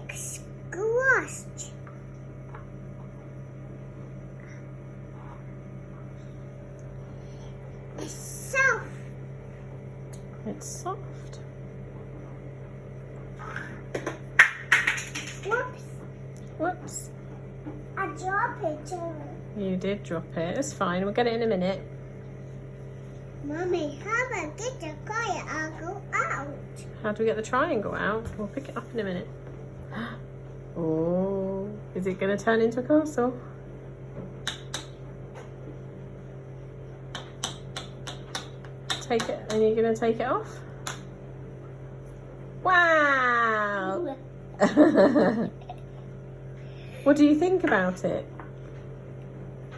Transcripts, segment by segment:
It's squashed. It's soft. It's soft. Whoops. Whoops. I dropped it too. You did drop it. It's fine. We'll get it in a minute. Mommy, how about get the car? I'll go out. How do we get the triangle out? We'll pick it up in a minute. Oh, is it going to turn into a castle? Take it, and you're going to take it off? Wow! What do you think about it?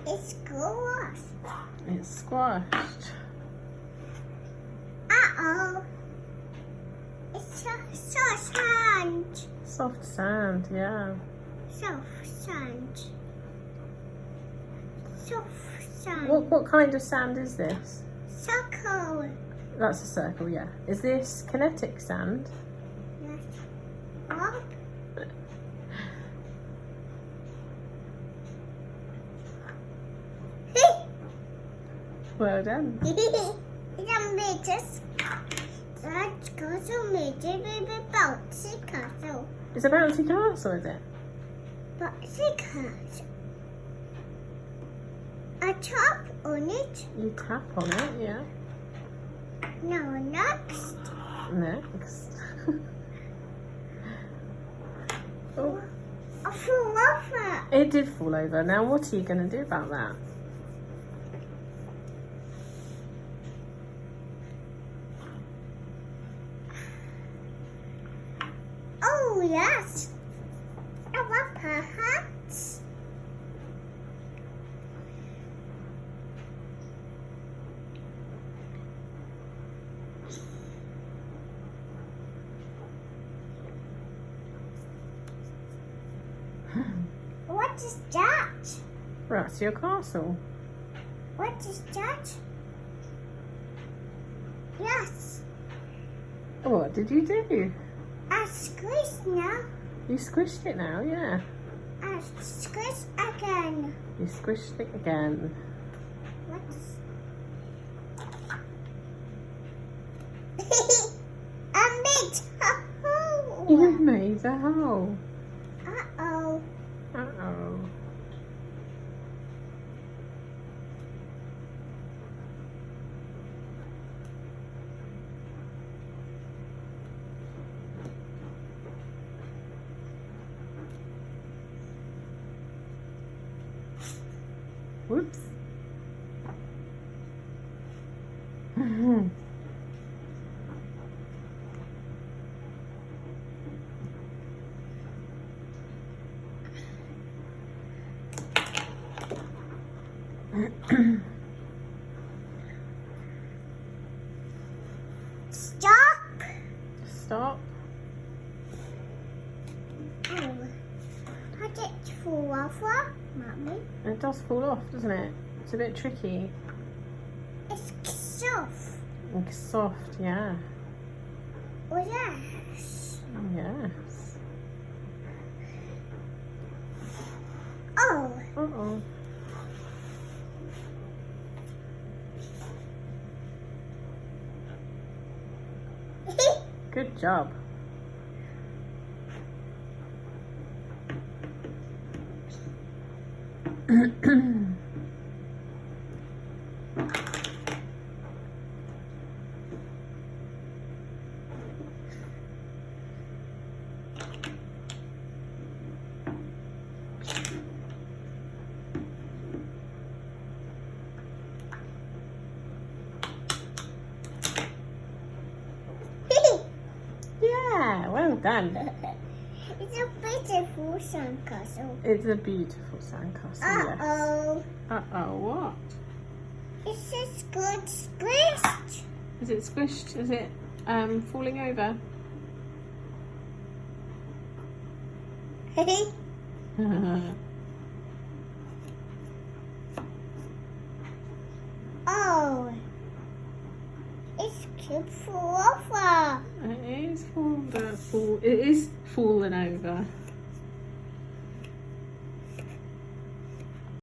It's squashed. It's squashed. Uh-oh. It's soft sand. Soft sand, yeah. Soft sand. Soft sand. What kind of sand is this? Circle. That's a circle, yeah. Is this kinetic sand? Yes. What? Well done. It's a major. That's castle major baby bouncy castle. It's a bouncy castle, is it? Bouncy castle. A top on it. You tap on it, yeah. No, next. Next. Oh, A full offer. it did fall over. Now what are you going to do about that? Oh, yes. A wrapper hat. What is that? That's your castle. What is that? Yes. What did you do? I squeeze now. You squished it now, yeah. I squeeze again. You squished it again. What is... I made a hole. You made a hole. Uh-oh. Uh-oh. Whoops. Stop. Stop. Oh. How did it fall over, Mommy? It does fall off, doesn't it? It's a bit tricky. It's soft. It's soft, yeah. Oh, yes. Yes. Oh. Uh-oh. Good job. Yeah, well done. It's a beautiful sandcastle. It's a beautiful sandcastle, yes. Uh-oh. Uh-oh, what? It's just good squished. Is it squished? Is it falling over? Oh. It's cute forever. It is fallen over.